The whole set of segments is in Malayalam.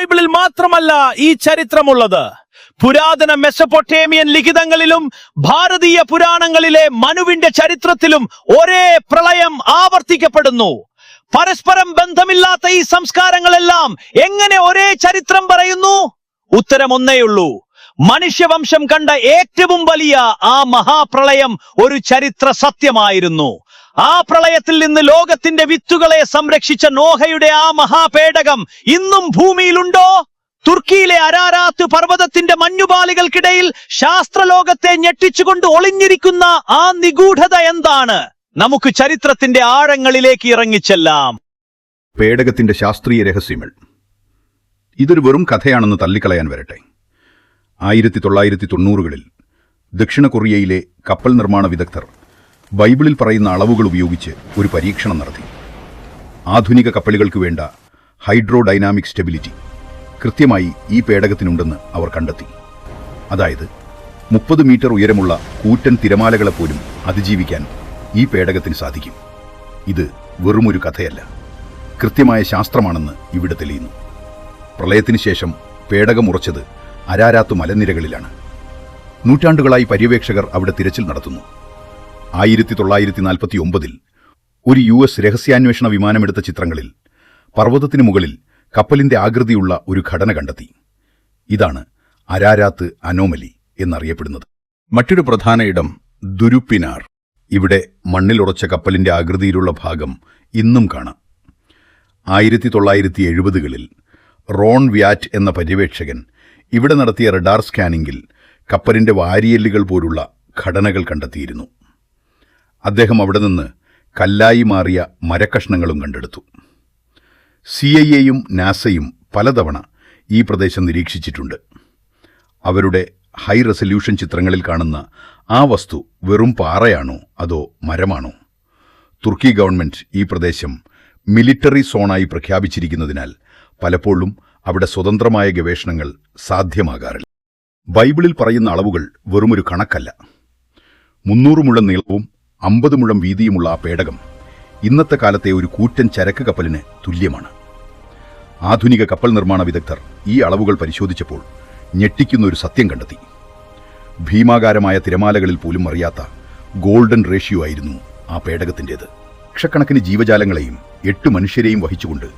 ബൈബിളിൽ മാത്രമല്ല ഈ ചരിത്രമുള്ളത്. പുരാതന മെസൊപ്പൊട്ടേമിയൻ ലിഖിതങ്ങളിലും ഭാരതീയ പുരാണങ്ങളിലെ മനുവിന്റെ ചരിത്രത്തിലും ഒരേ പ്രളയം ആവർത്തിക്കപ്പെടുന്നു. പരസ്പരം ബന്ധമില്ലാത്ത ഈ സംസ്കാരങ്ങളെല്ലാം എങ്ങനെ ഒരേ ചരിത്രം പറയുന്നു? ഉത്തരം ഒന്നേയുള്ളൂ. മനുഷ്യവംശം കണ്ട ഏറ്റവും വലിയ ആ മഹാപ്രളയം ഒരു ചരിത്ര സത്യമായിരുന്നു. ആ പ്രളയത്തിൽ നിന്ന് ലോകത്തിന്റെ വിത്തുകളെ സംരക്ഷിച്ച നോഹയുടെ ആ മഹാപേടകം ഇന്നും ഭൂമിയിലുണ്ടോ? തുർക്കിയിലെ അരാരാത്ത് പർവ്വതത്തിന്റെ മഞ്ഞുപാളികൾക്കിടയിൽ ശാസ്ത്രലോകത്തെ ഞെട്ടിച്ചുകൊണ്ട് ഒളിഞ്ഞിരിക്കുന്ന ആ നിഗൂഢത എന്താണ്? നമുക്ക് ചരിത്രത്തിന്റെ ആഴങ്ങളിലേക്ക് ഇറങ്ങിച്ചെല്ലാം. പേടകത്തിന്റെ ശാസ്ത്രീയ രഹസ്യങ്ങൾ. ഇതൊരു വെറും കഥയാണെന്ന് തള്ളിക്കളയാൻ വരട്ടെ. 1990കളിൽ ദക്ഷിണ കൊറിയയിലെ കപ്പൽ നിർമ്മാണ വിദഗ്ധർ ബൈബിളിൽ പറയുന്ന അളവുകൾ ഉപയോഗിച്ച് ഒരു പരീക്ഷണം നടത്തി. ആധുനിക കപ്പലുകൾക്ക് വേണ്ട ഹൈഡ്രോഡൈനാമിക് സ്റ്റെബിലിറ്റി കൃത്യമായി ഈ പേടകത്തിനുണ്ടെന്ന് അവർ കണ്ടെത്തി. അതായത് 30 മീറ്റർ ഉയരമുള്ള കൂറ്റൻ തിരമാലകളെപ്പോലും അതിജീവിക്കാൻ ഈ പേടകത്തിന് സാധിക്കും. ഇത് വെറുമൊരു കഥയല്ല, കൃത്യമായ ശാസ്ത്രമാണെന്ന് ഇവിടെ തെളിയുന്നു. പ്രളയത്തിന് ശേഷം പേടകം ഉറച്ചത് അരാരാത്ത് മലനിരകളിലാണ്. നൂറ്റാണ്ടുകളായി പര്യവേക്ഷകർ അവിടെ തിരച്ചിൽ നടത്തുന്നു. 1949ൽ ഒരു US രഹസ്യാന്വേഷണ വിമാനമെടുത്ത ചിത്രങ്ങളിൽ പർവ്വതത്തിന് മുകളിൽ കപ്പലിന്റെ ആകൃതിയുള്ള ഒരു ഘടന കണ്ടെത്തി. ഇതാണ് അരാരാത്ത് അനോമലി എന്നറിയപ്പെടുന്നത്. മറ്റൊരു പ്രധാന ഇടം ദുരുപ്പിനാർ. ഇവിടെ മണ്ണിലുറച്ച കപ്പലിന്റെ ആകൃതിയിലുള്ള ഭാഗം ഇന്നും കാണാം. 1970കളിൽ റോൺ വ്യാറ്റ് എന്ന പര്യവേക്ഷകൻ ഇവിടെ നടത്തിയ റഡാർ സ്കാനിംഗിൽ കപ്പലിന്റെ വാരിയെല്ലുകൾ പോലുള്ള ഘടനകൾ കണ്ടെത്തിയിരുന്നു. അദ്ദേഹം അവിടെ നിന്ന് കല്ലായി മാറിയ മരക്കഷ്ണങ്ങളും കണ്ടെടുത്തു. CIA-യും നാസയും പലതവണ ഈ പ്രദേശം നിരീക്ഷിച്ചിട്ടുണ്ട്. അവരുടെ ഹൈ റെസല്യൂഷൻ ചിത്രങ്ങളിൽ കാണുന്ന ആ വസ്തു വെറും പാറയാണോ അതോ മരമാണോ? തുർക്കി ഗവൺമെന്റ് ഈ പ്രദേശം മിലിറ്ററി സോണായി പ്രഖ്യാപിച്ചിരിക്കുന്നതിനാൽ പലപ്പോഴും അവിടെ സ്വതന്ത്രമായ ഗവേഷണങ്ങൾ സാധ്യമാകാറില്ല. ബൈബിളിൽ പറയുന്ന അളവുകൾ വെറുമൊരു കണക്കല്ല. 300 മുഴം നീളവും 50 മുഴം വീതിയുമുള്ള ആ പേടകം ഇന്നത്തെ കാലത്തെ ഒരു കൂറ്റൻ ചരക്ക് കപ്പലിന് തുല്യമാണ്. ആധുനിക കപ്പൽ നിർമ്മാണ വിദഗ്ധർ ഈ അളവുകൾ പരിശോധിച്ചപ്പോൾ ഞെട്ടിക്കുന്ന ഒരു സത്യം കണ്ടെത്തി. ഭീമാകാരമായ തിരമാലകളിൽ പോലും അറിയാത്ത ഗോൾഡൻ റേഷ്യോ ആയിരുന്നു ആ പേടകത്തിൻ്റേത്. ലക്ഷക്കണക്കിന് ജീവജാലങ്ങളെയും 8 മനുഷ്യരെയും വഹിച്ചുകൊണ്ട്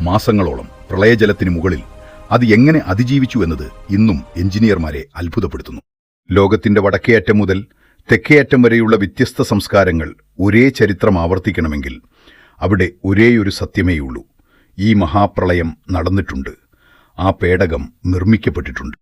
മാസങ്ങളോളം പ്രളയജലത്തിന് മുകളിൽ അത് എങ്ങനെ അതിജീവിച്ചു എന്നത് ഇന്നും എഞ്ചിനീയർമാരെ അത്ഭുതപ്പെടുത്തുന്നു. ലോകത്തിന്റെ വടക്കേ അറ്റം മുതൽ തെക്കേ അറ്റം വരെയുള്ള വ്യത്യസ്ത സംസ്കാരങ്ങൾ ഒരേ ചരിത്രം ആവർത്തിക്കണമെങ്കിൽ അവിടെ ഒരേയൊരു സത്യമേയുള്ളൂ: ഈ മഹാപ്രളയം നടന്നിട്ടുണ്ട്, ആ പേടകം നിർമ്മിക്കപ്പെട്ടിട്ടുണ്ട്.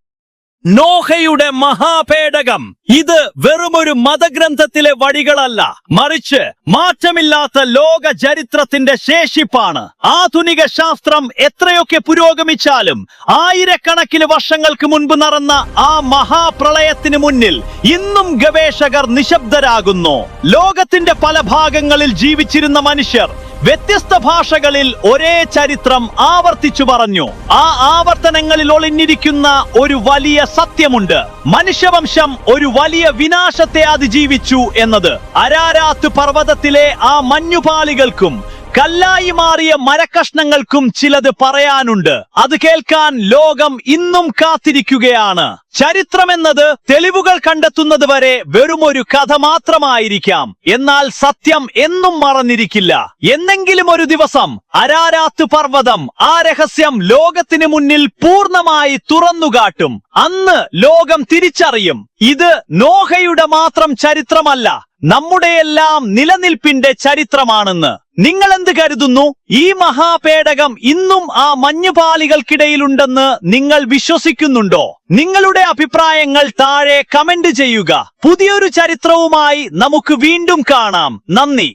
നോഹയുടെ മഹാപേടകം ഇത് വെറുമൊരു മതഗ്രന്ഥത്തിലെ വഴികളല്ല, മറിച്ച് മാറ്റമില്ലാത്ത ലോക ചരിത്രത്തിന്റെ ശേഷിപ്പാണ്. ആധുനിക ശാസ്ത്രം എത്രയൊക്കെ പുരോഗമിച്ചാലും ആയിരക്കണക്കിന് വർഷങ്ങൾക്ക് മുൻപ് നടന്ന ആ മഹാപ്രളയത്തിന് മുന്നിൽ ഇന്നും ഗവേഷകർ നിശബ്ദരാകുന്നു. ലോകത്തിന്റെ പല ഭാഗങ്ങളിൽ ജീവിച്ചിരുന്ന മനുഷ്യർ വ്യത്യസ്ത ഭാഷകളിൽ ഒരേ ചരിത്രം ആവർത്തിച്ചു പറഞ്ഞു. ആ ആവർത്തനങ്ങളിൽ ഒളിഞ്ഞിരിക്കുന്ന ഒരു വലിയ സത്യമുണ്ട്: മനുഷ്യവംശം ഒരു വലിയ വിനാശത്തെ അതിജീവിച്ചു എന്നത്. അരാരാത്ത് പർവ്വതത്തിലെ ആ മഞ്ഞുപാളികൾക്കും കല്ലായി മാറിയ മരക്കഷ്ണങ്ങൾക്കും ചിലത് പറയാനുണ്ട്. അത് കേൾക്കാൻ ലോകം ഇന്നും കാത്തിരിക്കുകയാണ്. ചരിത്രമെന്നത് തെളിവുകൾ കണ്ടെത്തുന്നത് വരെ വെറുമൊരു കഥ മാത്രമായിരിക്കാം, എന്നാൽ സത്യം എന്നും മറന്നിരിക്കില്ല. എന്നെങ്കിലും ഒരു ദിവസം അരാരാത്ത് പർവ്വതം ആ രഹസ്യം ലോകത്തിന് മുന്നിൽ പൂർണ്ണമായി തുറന്നുകാട്ടും. അന്ന് ലോകം തിരിച്ചറിയും: ഇത് നോഹയുടെ മാത്രം ചരിത്രമല്ല, നമ്മുടെയെല്ലാം നിലനിൽപ്പിന്റെ ചരിത്രമാണെന്ന്. നിങ്ങൾ എന്ത് കരുതുന്നു? ഈ മഹാപേടകം ഇന്നും ആ മഞ്ഞുപാളികൾക്കിടയിലുണ്ടെന്ന് നിങ്ങൾ വിശ്വസിക്കുന്നുണ്ടോ? നിങ്ങളുടെ അഭിപ്രായങ്ങൾ താഴെ കമന്റ് ചെയ്യുക. പുതിയൊരു ചരിത്രവുമായി നമുക്ക് വീണ്ടും കാണാം. നന്ദി.